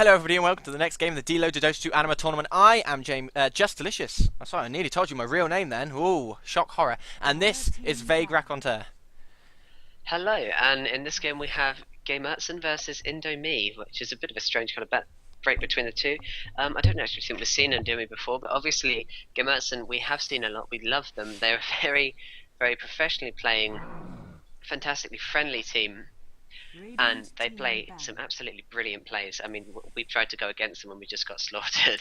Hello everybody and welcome to the next game of the DelotA Dota 2 Anima Tournament. I am Just Delicious. I'm sorry, I nearly told you my real name then. Ooh, shock horror. And this is Vague Raconteur. Hello, and in this game we have Gamertson versus Indomie, which is a bit of a strange kind of break between the two. I don't actually think we've seen Indomie before, but obviously Gamertson we have seen a lot. We love them. They're a very, very professionally playing, fantastically friendly team, and they play some absolutely brilliant plays. I mean, we tried to go against them and we just got slaughtered.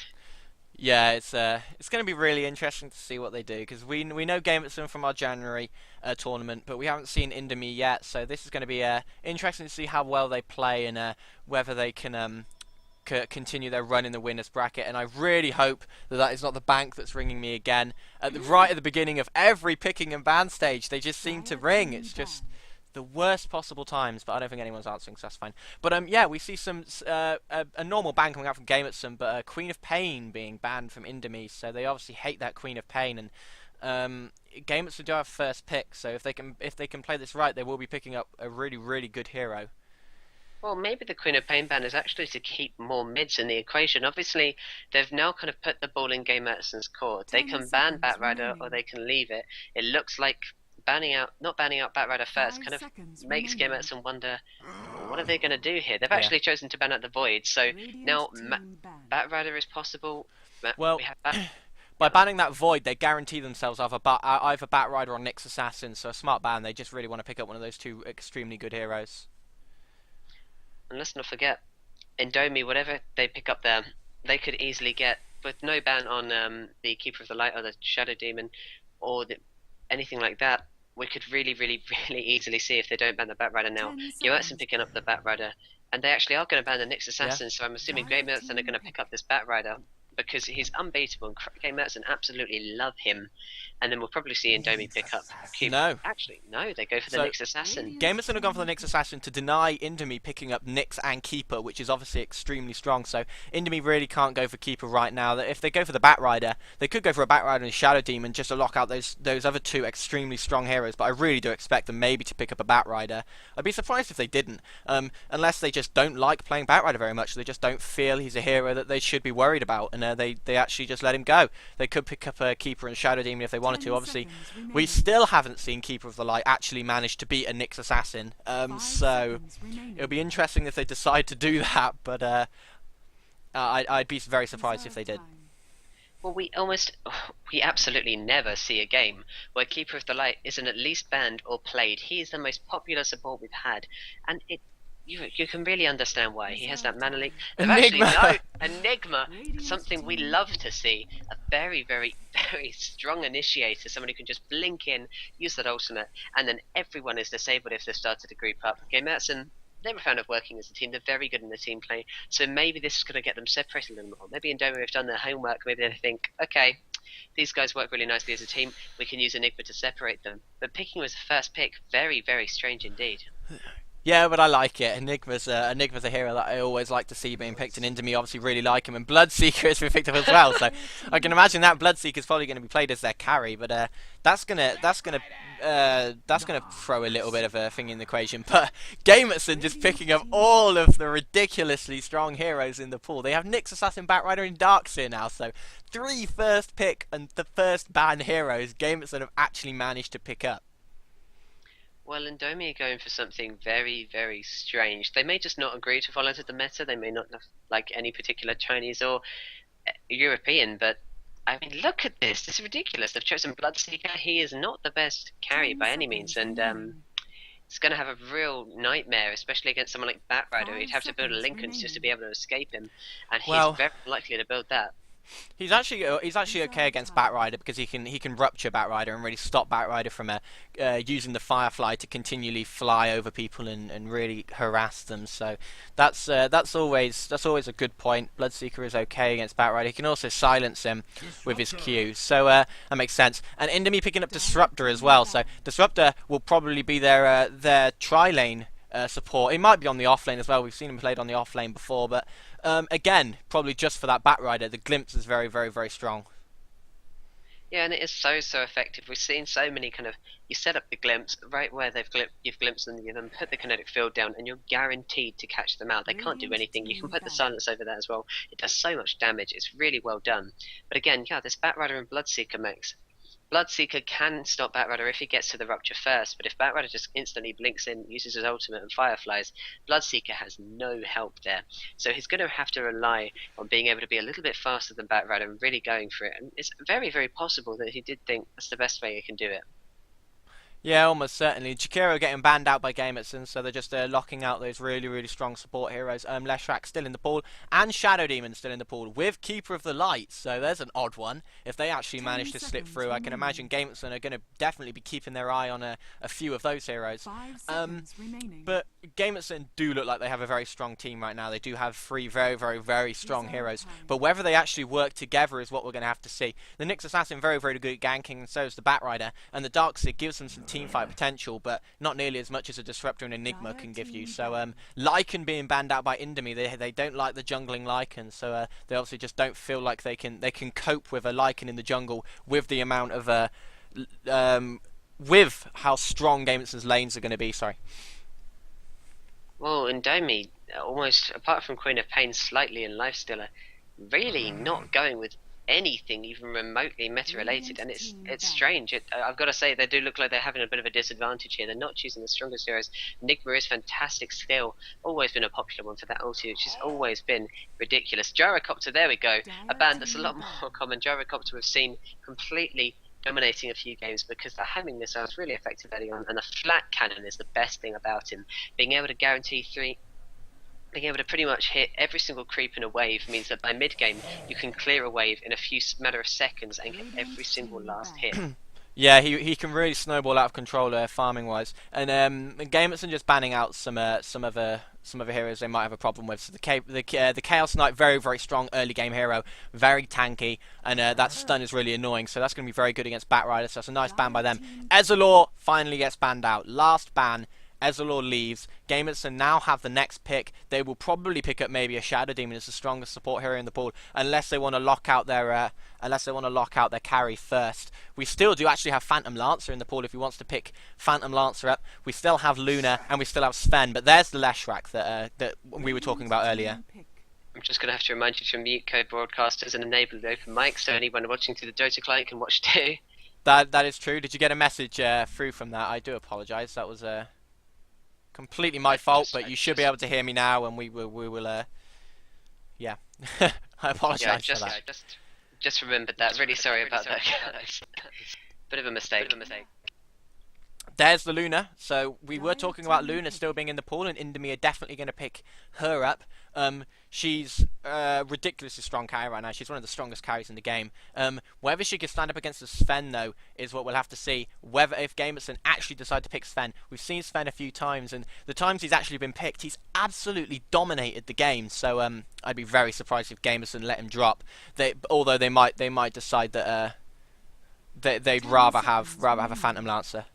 Yeah, it's going to be really interesting to see what they do because we know Gamertson from our January tournament, but we haven't seen Indomie yet. So this is going to be interesting to see how well they play and whether they can continue their run in the winners bracket. And I really hope that that is not the bank that's ringing me again right at the beginning of every picking and ban stage. They just seem to ring. It's just the worst possible times, but I don't think anyone's answering, so that's fine. But yeah, we see some a normal ban coming out from Gamertson, but Queen of Pain being banned from Indomie, so they obviously hate that Queen of Pain. And Gamertson do have first pick, so if they can play this right, they will be picking up a really good hero. Well, maybe the Queen of Pain ban is actually to keep more mids in the equation. Obviously, they've now kind of put the ball in Gamertson's court. They can ban Batrider or they can leave it. It looks like not banning out Batrider first kind of makes Gamertson wonder, what are they going to do here? They've actually chosen to ban out the Void, so now Batrider is possible. Well, by banning that Void, they guarantee themselves either Batrider or Nyx Assassin, so a smart ban. They just really want to pick up one of those two extremely good heroes. And let's not forget, Indomie, whatever they pick up there, they could easily get, with no ban on the Keeper of the Light or the Shadow Demon or anything like that, we could really easily see if they don't ban the Batrider now. Gamertson picking up the Batrider, and they actually are going to ban the Nyx Assassin, so I'm assuming Gamertson are going to pick up this Batrider because he's unbeatable and Gamertson absolutely love him. And then we'll probably see Indomie pick up Cube. No. Actually, no, they go for the Nyx Assassin. Gamertson have gone for the Nyx Assassin to deny Indomie picking up Nyx and Keeper, which is obviously extremely strong. So Indomie really can't go for Keeper right now. If they go for the Batrider, they could go for a Batrider and a Shadow Demon just to lock out those other two extremely strong heroes. But I really do expect them maybe to pick up a Batrider. I'd be surprised if they didn't, unless they just don't like playing Batrider very much. They just don't feel he's a hero that they should be worried about, and they actually just let him go. They could pick up a Keeper and Shadow Demon if they wanted to. Obviously, we still haven't seen Keeper of the Light actually manage to beat a Nyx Assassin, so it'll be interesting if they decide to do that, but I'd be very surprised if they did. Well, we absolutely never see a game where Keeper of the Light isn't at least banned or played. He is the most popular support we've had, and you can really understand why. He has that mana leak. Enigma! Enigma, something we love to see. A very strong initiator, someone who can just blink in, use that ultimate, and then everyone is disabled if they started to group up. Gamertson, they're a fan of working as a team. They're very good in the team play, so maybe this is going to get them separated a little more. Maybe Indomie have done their homework. Maybe they think, okay, these guys work really nicely as a team. We can use Enigma to separate them. But picking him as a first pick, very strange indeed. Yeah, but I like it. Enigma's a hero that I always like to see being picked, and Indomie obviously really like him, and Bloodseeker has been picked up as well. So I can imagine that Bloodseeker is probably going to be played as their carry, but that's gonna throw a little bit of a thing in the equation. But Gamertson just picking up all of the ridiculously strong heroes in the pool. They have Nyx Assassin, Batrider, and Darkseer now, so 3 first pick and the first ban heroes Gamertson have actually managed to pick up. Well, Indomie are going for something very strange. They may just not agree to follow to the meta. They may not like any particular Chinese or European, but I mean, look at this. This is ridiculous. They've chosen Bloodseeker. He is not the best carry by any means, and it's going to have a real nightmare, especially against someone like Batrider. He'd have to build a Lincoln just to be able to escape him, and he's very likely to build that. He's actually okay against Batrider because he can rupture Batrider and really stop Batrider from using the Firefly to continually fly over people and really harass them. So that's always a good point. Bloodseeker is okay against Batrider. He can also silence him with his Q, so that makes sense. And Indomie picking up Disruptor as well. So Disruptor will probably be their tri-lane support. He might be on the off lane as well. We've seen him played on the off lane before, but again, probably just for that Batrider. The glimpse is very strong. Yeah, and it is so effective. We've seen so many kind of you set up the glimpse right where you've glimpsed them, you then put the kinetic field down, and you're guaranteed to catch them out. They can't do anything. You can put the silence over that as well. It does so much damage. It's really well done. But again, yeah, this Batrider and Bloodseeker mix. Bloodseeker can stop Batrider if he gets to the rupture first, but if Batrider just instantly blinks in, uses his ultimate and fireflies, Bloodseeker has no help there. So he's going to have to rely on being able to be a little bit faster than Batrider and really going for it. And it's very possible that he did think that's the best way he can do it. Yeah, almost certainly. Jakiro getting banned out by Gamertson, so they're just locking out those really strong support heroes. Leshrak still in the pool, and Shadow Demon still in the pool, with Keeper of the Light, so there's an odd one. If they actually manage to slip through, I can imagine Gamertson are going to definitely be keeping their eye on a few of those heroes. But Gamertson do look like they have a very strong team right now. They do have three very strong heroes, but whether they actually work together is what we're going to have to see. The Nyx Assassin very good at ganking, and so is the Batrider, and the Darkseid gives them some teamfight potential, but not nearly as much as a Disruptor and Enigma can give you. So Lycan being banned out by Indomie, they don't like the jungling Lycan, so they obviously just don't feel like they can cope with a Lycan in the jungle with the amount of with how strong Gamertson's lanes are going to be. Sorry. Well, Indomie, almost apart from Queen of Pain slightly and Lifestealer, really not going with anything even remotely meta related, and it's strange. I've got to say, they do look like they're having a bit of a disadvantage here. They're not choosing the strongest heroes. Enigma is fantastic still, always been a popular one for that ulti, which has always been ridiculous. Gyrocopter, there we go, a band that's a lot more common. Gyrocopter we've seen completely dominating a few games because the homing missile is really effective early on, and the flat cannon is the best thing about him. Being able to guarantee being able to pretty much hit every single creep in a wave means that by mid-game you can clear a wave in a matter of seconds and get every single last hit. Yeah, he can really snowball out of control farming wise, and Gamertson just banning out some other heroes they might have a problem with. So the Chaos Knight, very strong early game hero, very tanky, and that stun is really annoying. So that's going to be very good against Batrider. So that's a nice ban by them. Ezreal finally gets banned out. Last ban. Ezreal leaves. Gamertson now have the next pick. They will probably pick up maybe a Shadow Demon as the strongest support hero in the pool, unless they want to lock out their carry first. We still do actually have Phantom Lancer in the pool if he wants to pick Phantom Lancer up. We still have Luna and we still have Sven, but there's the Leshrak that we were talking about earlier. I'm just going to have to remind you to mute code broadcasters and enable the open mic so anyone watching through the DelotA client can watch too. That is true. Did you get a message through from that? I do apologise. That was completely my fault, but you should be able to hear me now, and we will yeah. I apologise for that. Just remembered that. Really sorry about that. Bit of a mistake. There's the Luna. So we were talking about Luna still being in the pool, and Indomie are definitely going to pick her up. She's a ridiculously strong carry right now. She's one of the strongest carries in the game. Whether she can stand up against the Sven, though, is what we'll have to see. Whether if Gamertson actually decide to pick Sven. We've seen Sven a few times, and the times he's actually been picked, he's absolutely dominated the game. So I'd be very surprised if Gamertson let him drop. Although they might decide that they'd rather have a Phantom Lancer.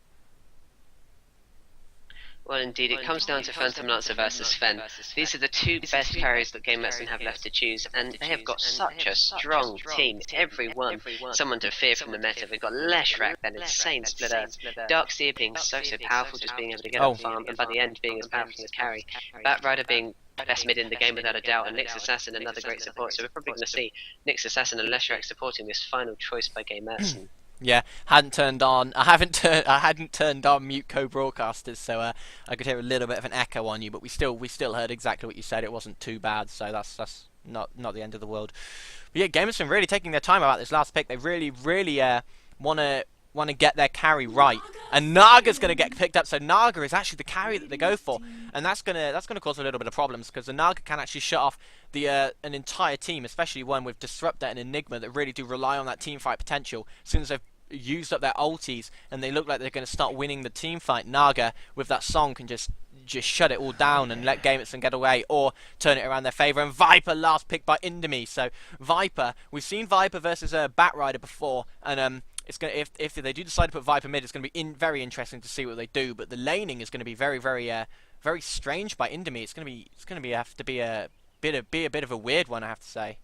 Well, indeed, it comes down to Phantom Lancer versus Sven. These are the two best carries that Gamertson have left to choose, and they have got such a strong team. Everyone, someone to fear from the meta. We've got Leshrak, then insane Split Earth, Darkseid being so powerful, just being able to get on farm, and by the end being as powerful as carry. Batrider being best mid in the game without a doubt, and Nyx Assassin another great support. So we're probably going to see Nyx Assassin and Leshrak supporting this final choice by Gamertson. Yeah, I hadn't turned on mute co-broadcasters, so I could hear a little bit of an echo on you, but we still heard exactly what you said. It wasn't too bad, so that's not the end of the world. But yeah, Gamertson really taking their time about this last pick. They really want to get their carry right, and Naga's going to get picked up. So Naga is actually the carry that they go for, and that's gonna cause a little bit of problems because the Naga can actually shut off an entire team, especially one with Disruptor and Enigma that really do rely on that team fight potential. As soon as they've used up their ultis and they look like they're going to start winning the team fight, Naga with that song can just shut it all down and let Gamertson get away or turn it around their favour. And Viper last pick by Indomie. So Viper, we've seen Viper versus Batrider before, and it's going if they do decide to put Viper mid, it's going to be very interesting to see what they do. But the laning is going to be very strange by Indomie. It's going to have to be a bit of a weird one, I have to say.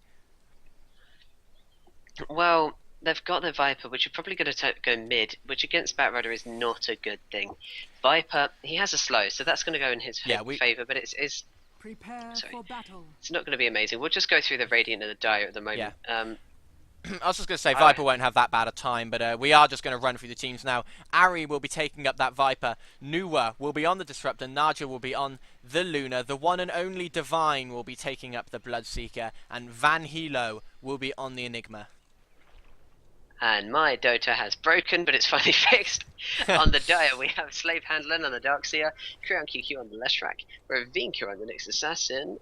Well, they've got the Viper, which are probably going to go mid, which against Batrider is not a good thing. Viper, he has a slow, so that's going to go in his favour, but it's Prepare for battle. It's not going to be amazing. We'll just go through the Radiant and the Dire at the moment. Yeah. I was just going to say, Viper won't have that bad a time, but we are just going to run through the teams now. Ari will be taking up that Viper. Nuwa will be on the Disruptor. Naja will be on the Luna. The one and only Divine will be taking up the Bloodseeker. And Van Hilo will be on the Enigma. And my Dota has broken, but it's finally fixed. On the Dire, we have Slave Handler on the Darkseer, Creon QQ on the Leshrac, Ravinka on the Nyx Assassin.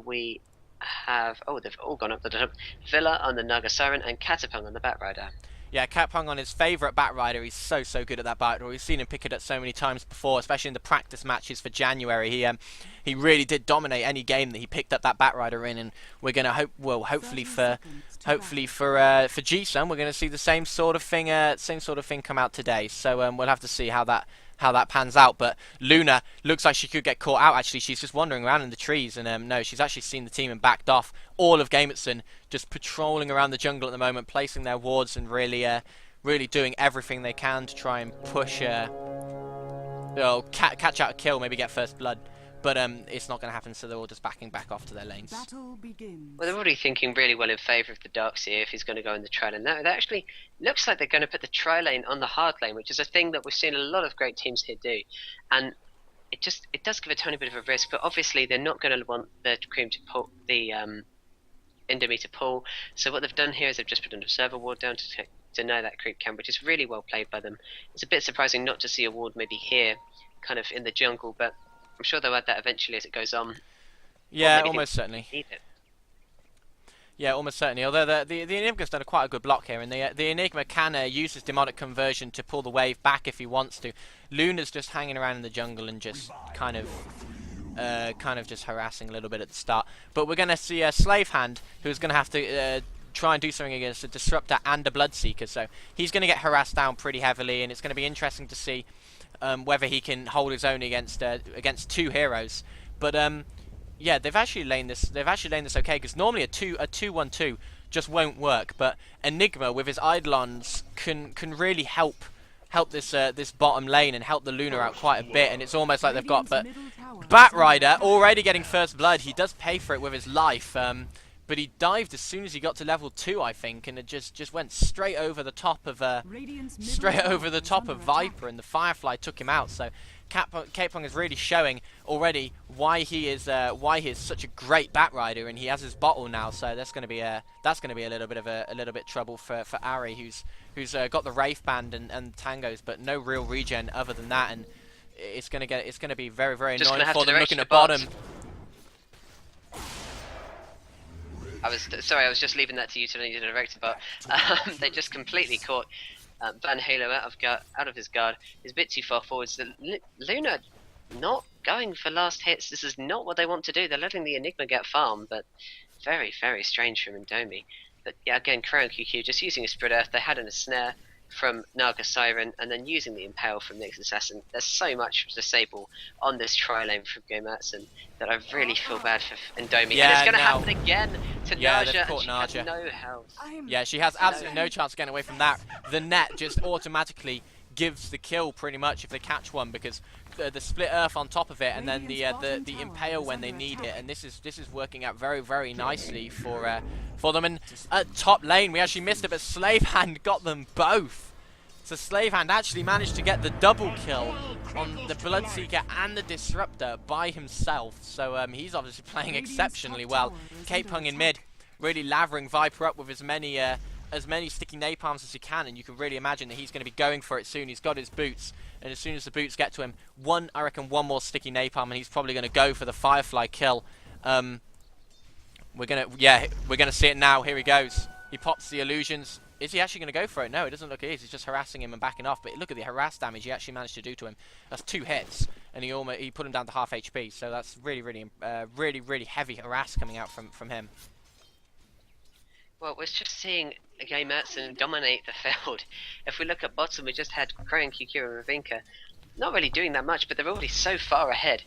We have they've all gone up the top. Villa on the Naga Siren and Catapung on the Batrider. Yeah, Catapung on his favourite Batrider. He's so good at that Batrider. We've seen him pick it up so many times before, especially in the practice matches for January. He really did dominate any game that he picked up that Batrider in, and we're gonna hopefully for GSUN, we're gonna see the same sort of thing come out today. So we'll have to see how that pans out. But Luna looks like she could get caught out. Actually, she's just wandering around in the trees, and no, she's actually seen the team and backed off. All of Gamertson just patrolling around the jungle at the moment, placing their wards and really doing everything they can to try and push, catch out a kill, maybe get first blood. But it's not going to happen, so they're all just backing back off to their lanes. Battle begins. Well, they're already thinking really well in favour of the Darkseer if he's going to go in the tri lane. That actually looks like they're going to put the tri lane on the hard lane, which is a thing that we've seen a lot of great teams here do. And it does give a tiny bit of a risk, but obviously they're not going to want the Cream to pull the Indomie to pull. So what they've done here is they've just put an observer ward down to deny that creep camp, which is really well played by them. It's a bit surprising not to see a ward maybe here, kind of in the jungle, but I'm sure they'll add that eventually as it goes on. Yeah, almost certainly. Need it. Yeah, almost certainly. Although the Enigma's done quite a good block here, and the Enigma can use his demonic conversion to pull the wave back if he wants to. Luna's just hanging around in the jungle and just kind of just harassing a little bit at the start. But we're going to see a Slave Hand who's going to have to try and do something against a Disruptor and a Bloodseeker. So he's going to get harassed down pretty heavily, and it's going to be interesting to see whether he can hold his own against two heroes. But yeah, they've actually laned this okay, because normally a 2-1-2 just won't work. But Enigma with his Eidolons can really help this bottom lane and help the Luna out quite a bit, and it's almost like they've got. But Batrider already getting first blood. He does pay for it with his life, but he dived as soon as he got to level 2, I think, and it just went straight over the top of Viper, and the Firefly took him out. So Capong is really showing already why he is such a great Batrider, and he has his bottle now. So that's going to be a little bit trouble for Ari, who's got the Wraith Band and Tangos, but no real regen other than that, and it's going to be very annoying for them looking at bottom. I was just leaving that to you to need to direct it, but they just completely caught Van Halo out of his guard. He's a bit too far forwards. Luna not going for last hits. This is not what they want to do. They're letting the Enigma get farmed, but very strange from Indomie. But yeah, again, Crown QQ just using a Spirit Earth. They had in a snare from Naga Siren, and then using the Impale from Nyx Assassin. There's so much disable on this tri-lane from Gamertson that I really feel bad for Indomie. Yeah, and it's going to happen again to Naja, and she Naja. has no health. Yeah, she has absolutely no chance of getting away from that. The net just automatically gives the kill pretty much if they catch one, because the split earth on top of it, and then the impale when they need it, and this is working out very nicely for them. And at top lane we actually missed it, but Slave Hand got them both. So Slave Hand actually managed to get the double kill on the Bloodseeker and the Disruptor by himself. So he's obviously playing exceptionally well. Capung in mid, really lavering Viper up with as many sticky napalms as he can, and you can really imagine that he's going to be going for it soon. He's got his boots, and as soon as the boots get to him, I reckon one more sticky napalm, and he's probably going to go for the Firefly kill. We're gonna see it now. Here he goes. He pops the illusions. Is he actually going to go for it? No, it doesn't look like he is. He's just harassing him and backing off. But look at the harass damage he actually managed to do to him. That's 2 hits, and he put him down to half HP. So that's really heavy harass coming out from him. Well, we're just seeing Gamertson dominate the field. If we look at bottom, we just had Crayon, QQ and Ravinka. Not really doing that much, but they're already so far ahead.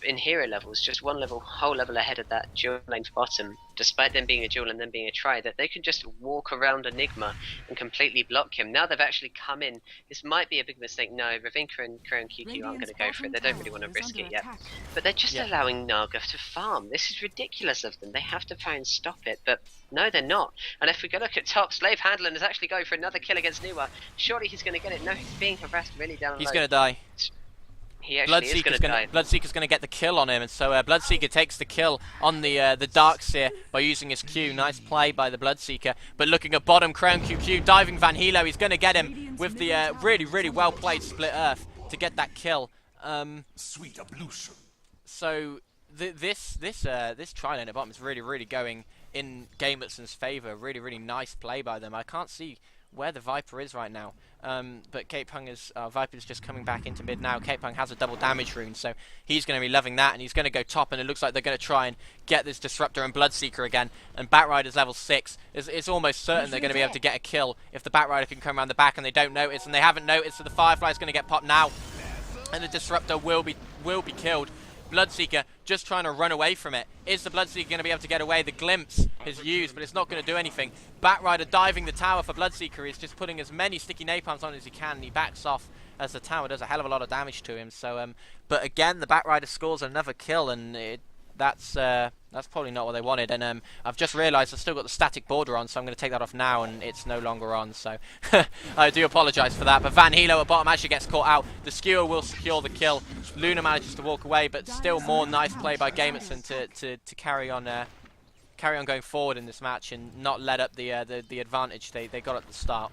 in hero levels, just one whole level ahead of that dual lane for bottom, despite them being a dual and them being a try, that they could just walk around Enigma and completely block him. Now they've actually come in. This might be a big mistake. No, Ravinka and Crow and QQ aren't going to go for it. They don't really want to risk it yet. But they're just allowing Naga to farm. This is ridiculous of them. They have to try and stop it, but no, they're not. And if we go look at top, Slave Handler is actually going for another kill against Nuwa. Surely he's going to get it. No, he's being harassed really down low. He's going to die. He actually is going to die. Bloodseeker's going to get the kill on him, and so Bloodseeker takes the kill on the Darkseer by using his Q. Nice play by the Bloodseeker. But looking at bottom, Crown QQ diving Van Hilo. He's going to get him with the really well played Split Earth to get that kill. Sweet ablution. So this tri-lane at bottom is really going in Gamertson's favour. Really nice play by them. I can't see where the Viper is right now. But Capehung is Viper's just coming back into mid now. Capehung has a double damage rune, so he's going to be loving that, and he's going to go top, and it looks like they're going to try and get this Disruptor and Bloodseeker again. And Batrider's level 6. It's almost certain they're going to be able to get a kill if the Batrider can come around the back, and they don't notice, and they haven't noticed, so the Firefly's going to get popped now, and the Disruptor will be killed. Bloodseeker just trying to run away from it. Is the Bloodseeker going to be able to get away? The glimpse is used, but it's not going to do anything. Batrider diving the tower for Bloodseeker. He's just putting as many sticky napalms on as he can, and he backs off as the tower does a hell of a lot of damage to him. So, but again, the Batrider scores another kill, and that's probably not what they wanted. And I've just realised I've still got the static border on, so I'm going to take that off now, and it's no longer on. So I do apologise for that. But Van Hilo at bottom actually gets caught out. The skewer will secure the kill. Luna manages to walk away, but still more nice play by Gamertson to carry on going forward in this match and not let up the advantage they got at the start.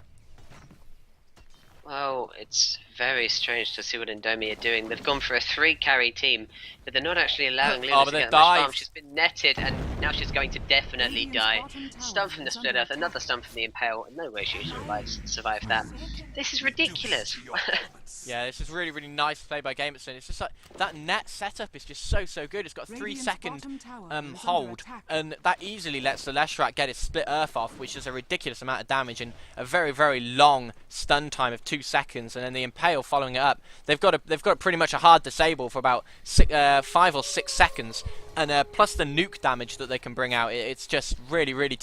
Well, it's very strange to see what Indomie are doing. They've gone for a 3-carry team, but they're not actually allowing Luna to get much farm. She's been netted, and now she's going to definitely die. Stun from the Split Earth, another stun from the Impale. No way she survive that. This is ridiculous. Yeah, this is really nice play by Gamertson. It's just like that net setup is just so good. It's got a 3-second hold, and that easily lets the Leshrat get his Split Earth off, which is a ridiculous amount of damage and a very long stun time of 2 seconds. And then the Impale following it up. They've got pretty much a hard disable for about 5 or 6 seconds, and plus the nuke damage that they can bring out. It's just really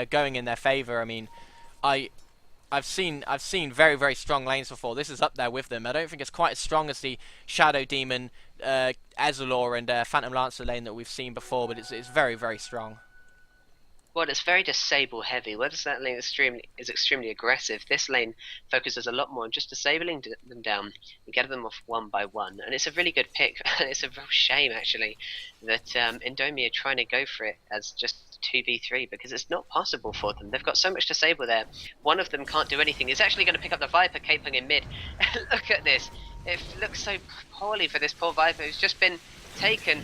going in their favour. I mean, I've seen very strong lanes before. This is up there with them. I don't think it's quite as strong as the Shadow Demon, Ezreal and Phantom Lancer lane that we've seen before, but it's very strong. Well, it's very disable heavy. Whereas that lane is extremely aggressive, this lane focuses a lot more on just disabling them down and getting them off one by one. And it's a really good pick. It's a real shame, actually, that Indomie are trying to go for it as just 2v3, because it's not possible for them. They've got so much disable there. One of them can't do anything. He's actually going to pick up the Viper, caping in mid. Look at this. It looks so poorly for this poor Viper who's just been taken,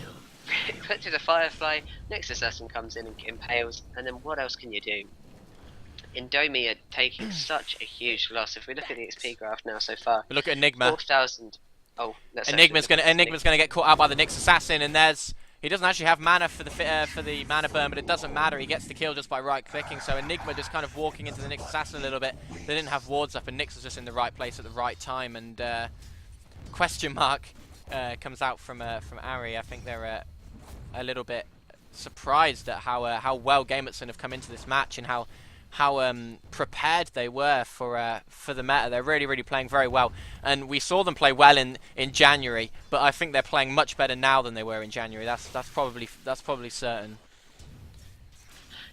put to the Firefly. Next assassin comes in and impales, and then what else can you do? Indomie are taking such a huge loss. If we look at the XP graph now so far, but look at Enigma. 4,000. Oh, Enigma's gonna get caught out by the Nyx assassin, and he doesn't actually have mana for the mana burn, but it doesn't matter. He gets the kill just by right clicking. So Enigma just kind of walking into the Nyx assassin a little bit. They didn't have wards up, and Nyx was just in the right place at the right time. And question mark comes out from Ari. I think they're a little bit surprised at how well Gamertson have come into this match and how prepared they were for the meta. They're really playing very well, and we saw them play well in January, but I think they're playing much better now than they were in January. That's probably certain.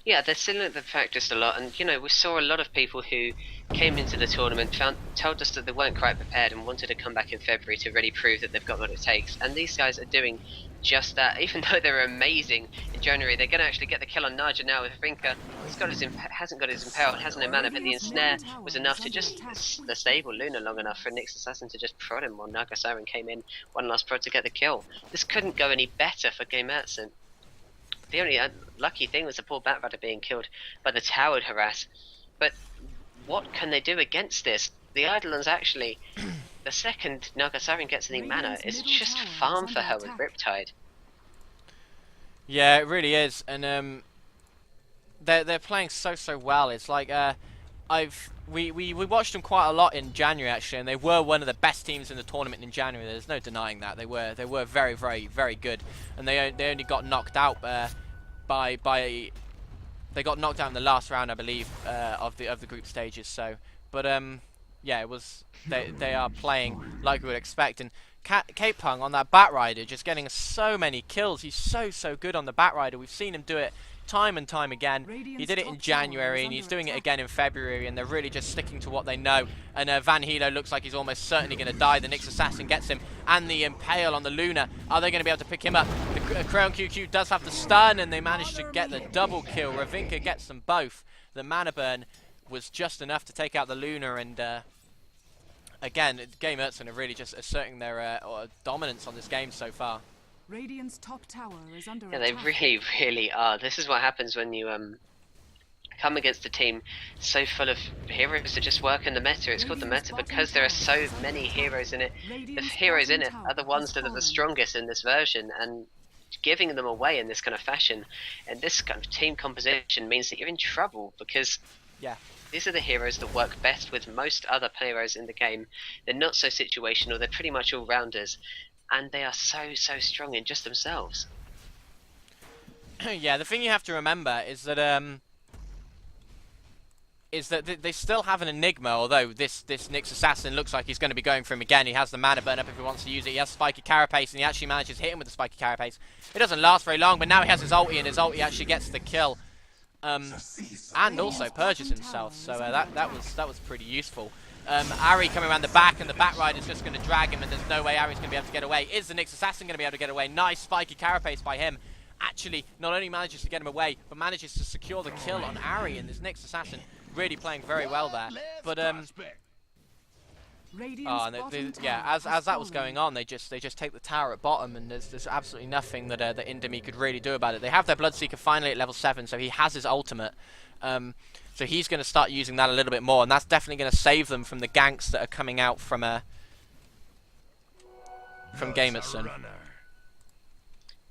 Yeah, they're still at the practice a lot, and we saw a lot of people who came into the tournament, told us that they weren't quite prepared and wanted to come back in February to really prove that they've got what it takes. And these guys are doing just that. Even though they're amazing in January, they're going to actually get the kill on Naja now. With Rinka, hasn't got his impale, has no mana, but the ensnare was enough to just disable Luna long enough for Nyx assassin to just prod him while Naga Siren came in one last prod to get the kill. This couldn't go any better for Gamertson. The only lucky thing was the poor Batrider being killed by the towered harass. But what can they do against this? The Eidolon's actually, the second Naga Siren gets any mana, it's just farm for her with Riptide. Yeah, it really is, and they're playing so well. It's like we watched them quite a lot in January actually, and they were one of the best teams in the tournament in January. There's no denying that they were very very good, and they only got knocked out by they got knocked out in the last round, I believe, of the group stages. So, but yeah, it was they are playing like we would expect, and Cape Pung on that Batrider just getting so many kills. He's so good on the Batrider. We've seen him do it time and time again. He did it in January and he's doing it again in February, and they're really just sticking to what they know. And Van Hilo looks like he's almost certainly going to die. The Nyx Assassin gets him, and the Impale on the Luna. Are they going to be able to pick him up? The Crayon QQ does have the stun, and they manage to get the double kill. Ravinka gets them both. The mana burn was just enough to take out the Luna, and again, Gamertson are really just asserting their dominance on this game so far. Radiant's top tower is under Yeah, they really are. This is what happens when you come against a team so full of heroes that just work in the meta. It's called the meta because there are so many heroes in it. The heroes in it are the ones that are the strongest in this version, and giving them away in this kind of fashion and this kind of team composition means that you're in trouble, because these are the heroes that work best with most other heroes in the game. They're not so situational, they're pretty much all-rounders, and they are so strong in just themselves. Yeah, the thing you have to remember is that they still have an Enigma, although this Nyx Assassin looks like he's going to be going for him again. He has the mana burn up if he wants to use it. He has Spiky Carapace, and he actually manages to hit him with the Spiky Carapace. It doesn't last very long, but now he has his ulti, and his ulti actually gets the kill. And also purges himself, so that was pretty useful. Ari coming around the back, and the Batrider's just going to drag him, and there's no way Ari's going to be able to get away. Is the Nyx Assassin going to be able to get away? Nice Spiky Carapace by him. Actually, not only manages to get him away, but manages to secure the kill on Ari, and this Nyx Assassin really playing very well there. But yeah, as that was going on, they just take the tower at bottom, and there's absolutely nothing that Indomie could really do about it. They have their Bloodseeker finally at level 7, so he has his ultimate. So he's going to start using that a little bit more, and that's definitely going to save them from the ganks that are coming out from Gamertson.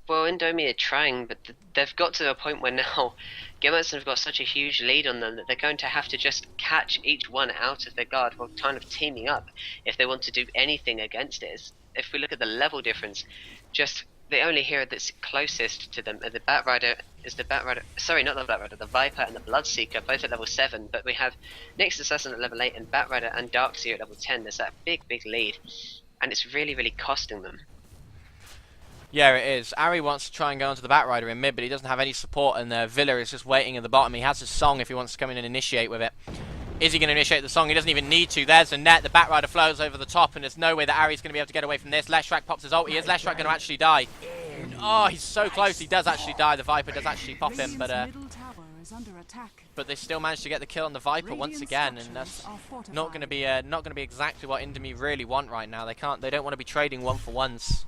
Well, Indomie are trying, but they've got to a point where now Gamertson have got such a huge lead on them that they're going to have to just catch each one out of their guard while kind of teaming up if they want to do anything against it. If we look at the level difference, just the only hero that's closest to them, the Batrider, sorry, not the Batrider, the Viper and the Bloodseeker, both at level 7, but we have Nyx Assassin at level 8 and Batrider and Darkseer at level 10. There's that big lead, and it's really costing them. Yeah, it is. Ari wants to try and go onto the Batrider in mid, but he doesn't have any support, and Villa is just waiting at the bottom. He has his song if he wants to come in and initiate with it. Is he going to initiate the song? He doesn't even need to. There's the net. The Batrider flows over the top, and there's no way that Ari's going to be able to get away from this. Leshrac pops his ulti. Is Leshrac going to actually die? Oh, he's so close. He does actually die. The Viper does actually pop him, but they still manage to get the kill on the Viper once again, and that's not going to be exactly what Indomie really want right now. They don't want to be trading 1-for-1s.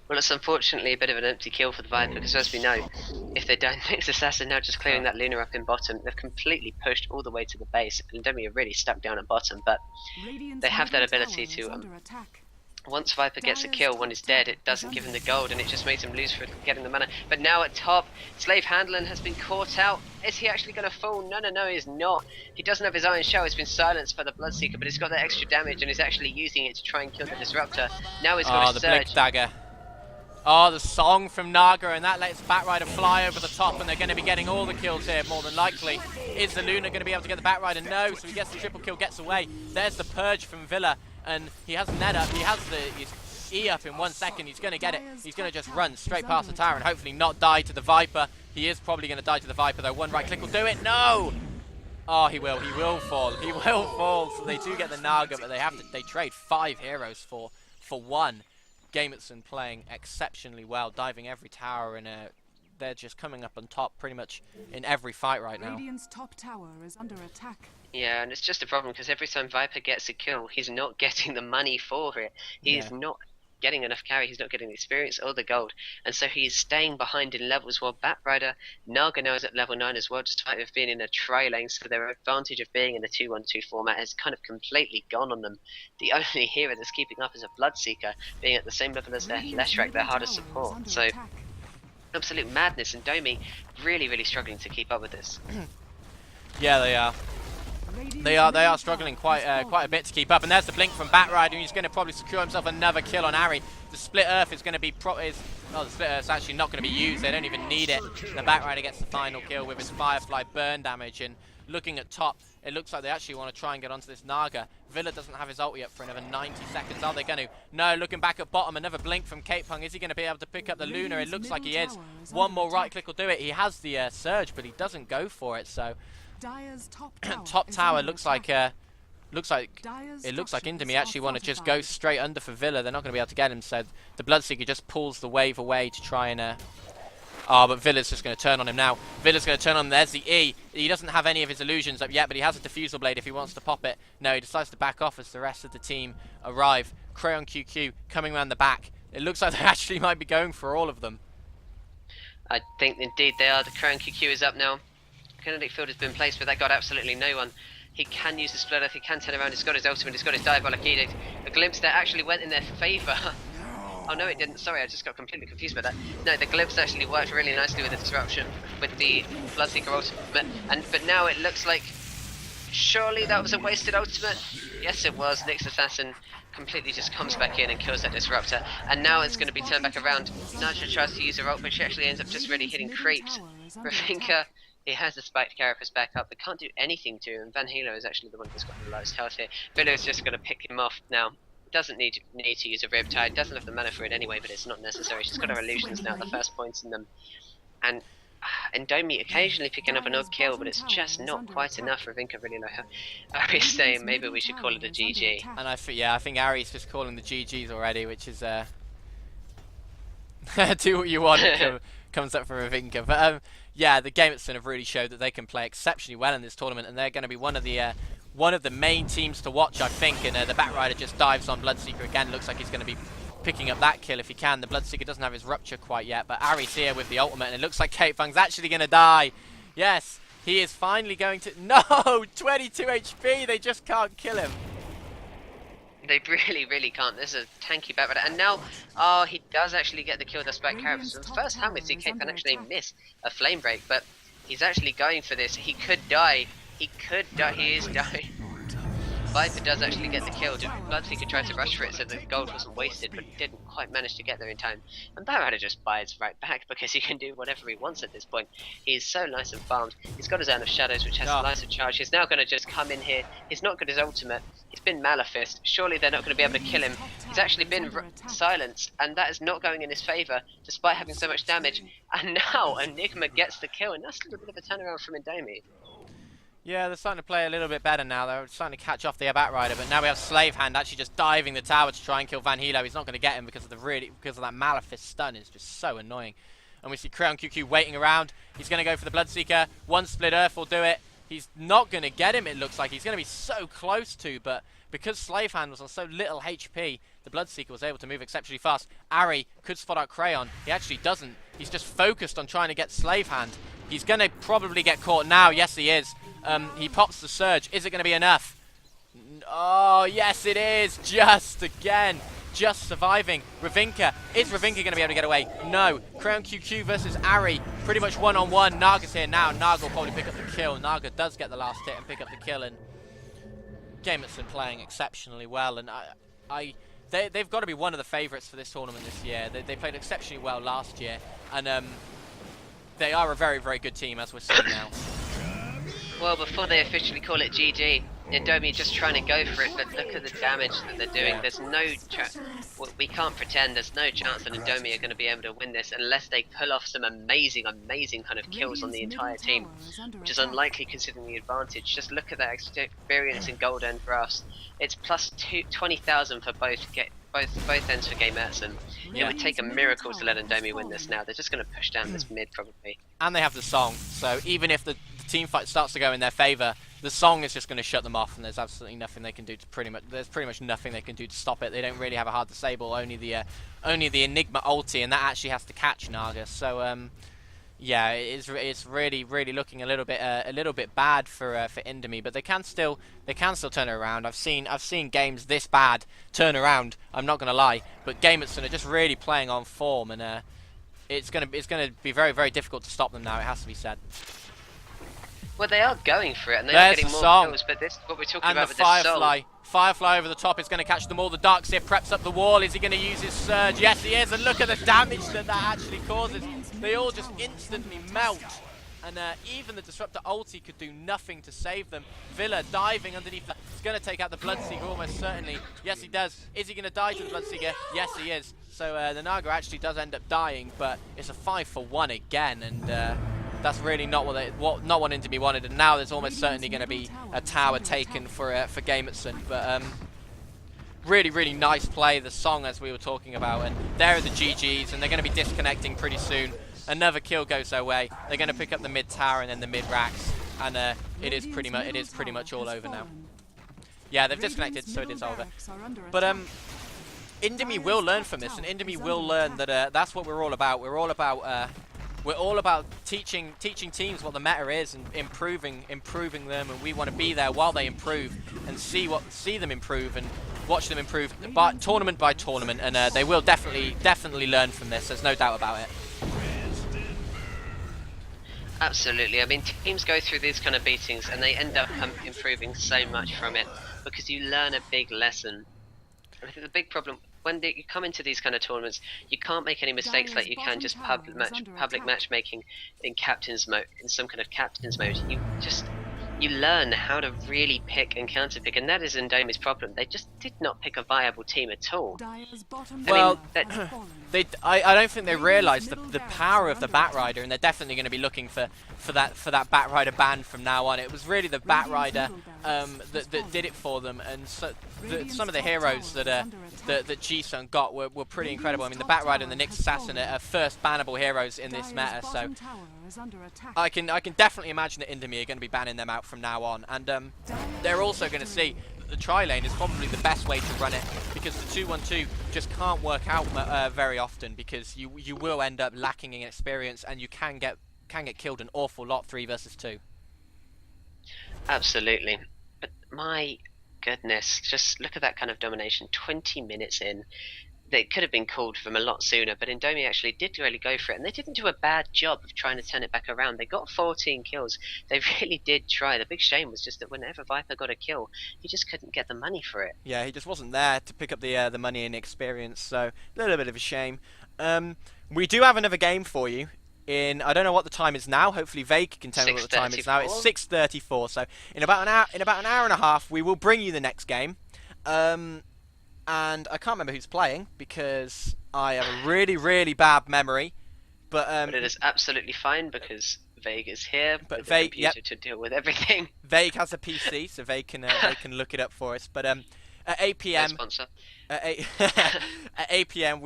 Well, it's unfortunately a bit of an empty kill for the Viper, because as we know, if they don't, Nyx Assassin now just clearing that Luna up in bottom, they've completely pushed all the way to the base. Indomie are really stuck down at bottom, but they have that ability to, once Viper gets a kill, one is dead, it doesn't give him the gold, and it just makes him lose for getting the mana. But now at top, Slave Handlin has been caught out. Is he actually going to fall? No, he's not. He doesn't have his Iron Shell, he's been silenced by the Bloodseeker, but he's got that extra damage, and he's actually using it to try and kill the Disruptor. Now he's got a the Surge. Blink Dagger. Oh, the song from Naga, and that lets Batrider fly over the top, and they're going to be getting all the kills here, more than likely. Is the Luna going to be able to get the Batrider? No, so he gets the triple kill, gets away. There's the Purge from Villa, and he has Ned up, he has his E up in 1 second. He's going to get it. He's going to just run straight past the tower and hopefully not die to the Viper. He is probably going to die to the Viper, though. One right click will do it. No! Oh, he will fall. He will fall. So they do get the Naga, but they trade 5 heroes for 1. Gamertson playing exceptionally well, diving every tower, and they're just coming up on top pretty much in every fight right now. Radiant's top tower is under attack. Yeah, and it's just a problem because every time Viper gets a kill, he's not getting the money for it. He's not getting enough carry, he's not getting the experience or the gold, and so he's staying behind in levels, while Batrider, Naga now is at level 9 as well, despite of being in a tri lane, so their advantage of being in the 2-1-2 format has kind of completely gone on them. The only hero that's keeping up is a Bloodseeker, being at the same level as their Leshrac, their hardest support, so absolute madness, and Indomie really struggling to keep up with this. Yeah, they are. They are struggling quite a bit to keep up. And there's the blink from Batrider, and he's going to probably secure himself another kill on Ari. The split earth is going to be the split earth's actually not going to be used. They don't even need it. The Batrider gets the final kill with his Firefly burn damage. And looking at top, it looks like they actually want to try and get onto this Naga. Villa doesn't have his ulti up for another 90 seconds. Are they going to? No, looking back at bottom, another blink from Cape Pung. Is he going to be able to pick up the Luna? It looks like he is. One more right click will do it. He has the surge, but he doesn't go for it. So top tower looks like Indomie actually want to just go straight under for Villa. They're not going to be able to get him, so the Bloodseeker just pulls the wave away to try and but Villa's just going to turn on him now. Villa's going to turn on him. There's the E. He doesn't have any of his illusions up yet, but he has a Diffusal Blade if he wants to pop it. No, he decides to back off as the rest of the team arrive. Crayon QQ coming around the back. It looks like they actually might be going for all of them. I think indeed they are. The Crayon QQ is up now. Kinetic Field has been placed, but that got absolutely no one. He can use the Split Earth, he can turn around, he's got his ultimate, he's got his Diabolic Edict. The Glimpse there actually went in their favour. Oh no, it didn't. Sorry, I just got completely confused by that. No, the Glimpse actually worked really nicely with the disruption, with the Bloodseeker ultimate. But now it looks like surely that was a wasted ultimate. Yes, it was. Nyx Assassin completely just comes back in and kills that disruptor. And now it's going to be turned back around. Naja tries to use her ult, but she actually ends up just really hitting creeps. Ravinka, he has the spiked carapace back up, but can't do anything to him. Van Hilo is actually the one who's got the lowest health here. Villa is just going to pick him off now. Doesn't need to use a Riptide, doesn't have the mana for it anyway, but it's not necessary. She's got her illusions now, the first points in them. And Indomie occasionally picking up an odd kill, but it's just not quite enough. Ravinka really low health. Ari's saying maybe we should call it a GG. And I think Ari's just calling the GGs already, which is do what you want. Comes up from Ravinka. But yeah, the Gamertson have really showed that they can play exceptionally well in this tournament, and they're going to be one of the main teams to watch, I think. And the Batrider just dives on Bloodseeker again. Looks like he's going to be picking up that kill if he can. The Bloodseeker doesn't have his Rupture quite yet, but Ari's here with the ultimate, and it looks like Cape Pung's actually going to die. Yes, he is finally going to... No! 22 HP! They just can't kill him. They really can't. This is a tanky Batrider. And now, oh, he does actually get the kill with the Spike Carapace. For the first time we see Cape Pung actually miss a Flame Break, but he's actually going for this. He could die. He could die. He is dying. Viper does actually get the kill. Bloodseeker tried to rush for it so the gold wasn't wasted, but didn't quite manage to get there in time. And Batrider just bites right back because he can do whatever he wants at this point. He's so nice and farmed. He's got his Urn of Shadows, which has a nicer charge. He's now going to just come in here. He's not got his ultimate. He's been Malefist. Surely they're not going to be able to kill him. He's actually been silenced, and that is not going in his favour, despite having so much damage. And now Enigma gets the kill, and that's a little bit of a turnaround from Indomie. Yeah, they're starting to play a little bit better now. They're starting to catch off the Batrider, but now we have Slave Hand actually just diving the tower to try and kill Van Hilo. He's not going to get him because of that Malefist stun. Is just so annoying. And we see Crayon QQ waiting around. He's going to go for the Bloodseeker. One Split Earth will do it. He's not going to get him, it looks like. He's going to be so close to, but because Slave Hand was on so little HP, the Bloodseeker was able to move exceptionally fast. Ari could spot out Crayon. He actually doesn't. He's just focused on trying to get Slave Hand. He's going to probably get caught now. Yes, he is. He pops the Surge. Is it going to be enough? Oh, yes, it is. Just again. Just surviving. Ravinka. Is Ravinka going to be able to get away? No. Crayon QQ versus Ari. Pretty much one-on-one. Naga's here now. Naga will probably pick up the kill. Naga does get the last hit and pick up the kill. And Gamertson playing exceptionally well. And they've got to be one of the favourites for this tournament this year. They played exceptionally well last year. And they are a very, very good team, as we're seeing now. Well, before they officially call it GG, Indomie just trying to go for it, but look at the damage that they're doing. There's no chance. We can't pretend there's no chance that Indomie are going to be able to win this unless they pull off some amazing kind of kills on the entire team, which is unlikely considering the advantage. Just look at that experience in gold and grass. It's plus 20,000 for both ends for Gamertson. It would take a miracle to let Indomie win this now. They're just going to push down this mid probably. And they have the song, so even if the team fight starts to go in their favour, the song is just going to shut them off, and there's absolutely nothing they can do to pretty much nothing they can do to stop it. They don't really have a hard disable, only the Enigma ulti, and that actually has to catch Naga. So yeah, it's really looking a little bit bad for Indomie, but they can still turn it around. I've seen games this bad turn around. I'm not going to lie, but Gamertson are just really playing on form, and it's going to be very, very difficult to stop them now. It has to be said. Well, they are going for it, and they are There's getting the more song. kills, but this is what we're talking And the about with this song. Firefly. Firefly over the top is going to catch them all. The Darkseer preps up the wall. Is he going to use his Surge? Yes, he is. And look at the damage that actually causes. They all just instantly melt. And even the Disruptor ulti could do nothing to save them. Villa diving underneath. He's going to take out the Bloodseeker almost certainly. Yes, he does. Is he going to die to the Bloodseeker? Yes, he is. So the Naga actually does end up dying, but it's a 5-for-1 again. And that's really not what Indomie wanted. And now there's almost certainly going to be a tower taken for Gamertson. But really, really nice play. The song, as we were talking about. And there are the GGs, and they're going to be disconnecting pretty soon. Another kill goes their way. They're going to pick up the mid tower and then the mid racks, and it is pretty much all over now. Yeah, they've disconnected, so it is over. But Indomie will learn from this, and Indomie will learn that that's what we're all about. We're all about teaching teams what the meta is and improving them, and we want to be there while they improve and see them improve and watch them improve tournament by tournament, and they will definitely learn from this. There's no doubt about it. Absolutely. I mean, teams go through these kind of beatings and they end up improving so much from it because you learn a big lesson. I think the big problem when you come into these kind of tournaments, you can't make any mistakes like you can just public matchmaking in captain's mode, in some kind of captain's mode. You learn how to really pick and counter pick, and that is Indomie's problem. They just did not pick a viable team at all. Well, I don't think they realised the power of the Batrider, and they're definitely going to be looking for that Batrider ban from now on. It was really the Batrider that did it for them, and so some of the heroes that G-Sun got were pretty incredible. I mean, the Batrider and the Nyx Assassin are first bannable heroes in this meta, so I can definitely imagine that Indomie are going to be banning them out from now on, and they're also going to see that the tri-lane is probably the best way to run it, because the 2-1-2 just can't work out very often, because you will end up lacking in experience, and you can get killed an awful lot 3 versus 2. Absolutely, but my goodness, just look at that kind of domination. 20 minutes in. They could have been called from a lot sooner, but Indomie actually did really go for it, and they didn't do a bad job of trying to turn it back around. They got 14 kills. They really did try. The big shame was just that whenever Viper got a kill, he just couldn't get the money for it. Yeah, he just wasn't there to pick up the money and experience, so a little bit of a shame. We do have another game for you. I don't know what the time is now. Hopefully Vague can tell me what the time is now. It's 6:34, so in about an hour and a half, we will bring you the next game. And I can't remember who's playing because I have a really, really bad memory. But it is absolutely fine because Vague is here. But with Vague, the computer to deal with everything. Vague has a PC, so Vague can look it up for us. But at 8 p.m. At 8 p.m.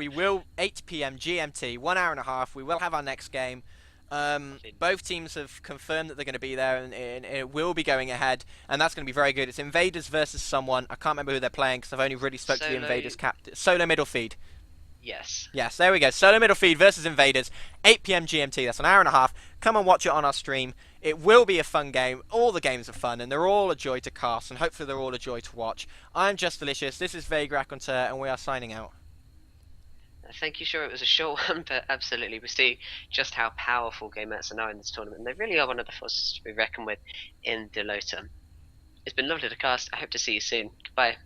8 p.m. GMT, 1 hour and a half. We will have our next game. Both teams have confirmed that they're going to be there, and it will be going ahead, and that's going to be very good. It's Invaders versus someone. I can't remember who they're playing because I've only really spoke to the Invaders captain. Solo middle feed. Yes. Yes, there we go. Solo middle feed versus Invaders. 8 p.m. GMT. That's an hour and a half. Come and watch it on our stream. It will be a fun game. All the games are fun, and they're all a joy to cast, and hopefully they're all a joy to watch. I'm Just Delicious. This is Vague Raconteur, and we are signing out. Thank you. Sure, it was a short one, but absolutely, we see just how powerful Gamertson are in this tournament. And they really are one of the forces to be reckoned with in DelotA. It's been lovely to cast. I hope to see you soon. Goodbye.